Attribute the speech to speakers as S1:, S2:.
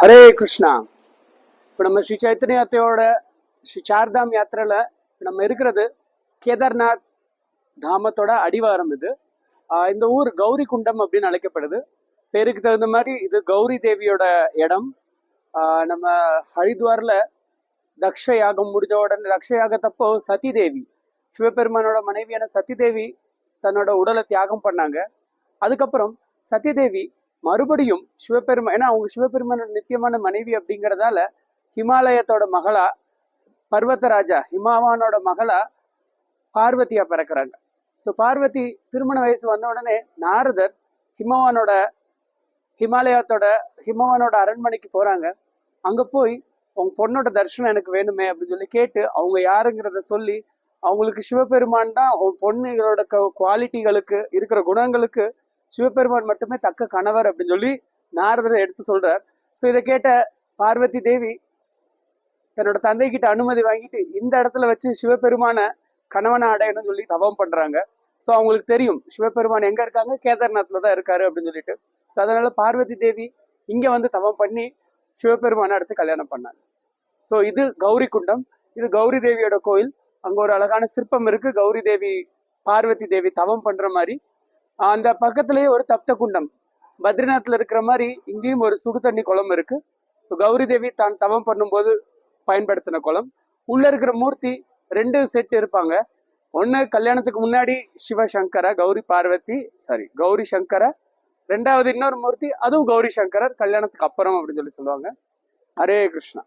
S1: ஹரே கிருஷ்ணா. இப்போ நம்ம ஸ்ரீ சைத்தன்ய யாத்திரையோட ஸ்ரீ சார்தாம் யாத்திரையில் நம்ம இருக்கிறது கேதார்நாத் தாமத்தோட அடிவாரம். இது இந்த ஊர் கௌரி குண்டம் அப்படின்னு அழைக்கப்படுது. பேருக்கு தகுந்த மாதிரி இது கௌரி தேவியோட இடம். நம்ம ஹரித்வாரில் தக்ஷ யாகம் முடிஞ்ச உடனே தக்ஷ யாகத்தப்போ சதி தேவி, சிவபெருமானோட மனைவியான சதி தேவி தன்னோட உடலை தியாகம் பண்ணாங்க. அதுக்கப்புறம் சதி தேவி மறுபடியும் சிவபெருமான், ஏன்னா அவங்க சிவபெருமானோட நித்தியமான மனைவி அப்படிங்கிறதால ஹிமாலயத்தோட மகளா, பர்வதராஜா ஹிமாவானோட மகளா பார்வதியா பிறக்கிறாங்க. ஸோ பார்வதி திருமண வயசு வந்த உடனே நாரதர் ஹிமாவானோட அரண்மனைக்கு போறாங்க. அங்க போய் உங்க பொண்ணோட தரிசனம் எனக்கு வேணுமே அப்படின்னு சொல்லி கேட்டு அவங்க யாருங்கிறத சொல்லி அவங்களுக்கு சிவபெருமான் தான் பொண்ணுகளோட குவாலிட்டிகளுக்கு இருக்கிற குணங்களுக்கு சிவபெருமான் மட்டுமே தக்க கணவர் அப்படின்னு சொல்லி நாரதரை எடுத்து சொல்றார். ஸோ இதை கேட்ட பார்வதி தேவி தன்னோட தந்தை கிட்ட அனுமதி வாங்கிட்டு இந்த இடத்துல வச்சு சிவபெருமான கணவனை அடையணும்னு சொல்லி தவம் பண்றாங்க. ஸோ அவங்களுக்கு தெரியும் சிவபெருமான் எங்க இருக்காங்க, கேதார்நாத்ல தான் இருக்காரு அப்படின்னு சொல்லிட்டு. ஸோ அதனால பார்வதி தேவி இங்க வந்து தவம் பண்ணி சிவபெருமான அடுத்து கல்யாணம் பண்ணாங்க. ஸோ இது கௌரி குண்டம். இது கௌரி தேவியோட கோயில். அங்க ஒரு அழகான சிற்பம் இருக்கு, கௌரி தேவி பார்வதி தேவி தவம் பண்ற மாதிரி. அந்த பக்கத்திலேயே ஒரு தப்த குண்டம், பத்ரிநாத்ல இருக்கிற மாதிரி இங்கேயும் ஒரு சுடு தண்ணி குளம் இருக்கு. ஸோ கௌரி தேவி தான் தவம் பண்ணும்போது பயன்படுத்தின குளம். உள்ள இருக்கிற மூர்த்தி 2 செட் இருப்பாங்க. ஒன்று கல்யாணத்துக்கு முன்னாடி சிவசங்கர கௌரி சங்கர. 2வது இன்னொரு மூர்த்தி, அதுவும் கௌரி சங்கரர், கல்யாணத்துக்கு அப்புறம் அப்படின்னு சொல்லி சொல்லுவாங்க. ஹரே கிருஷ்ணா.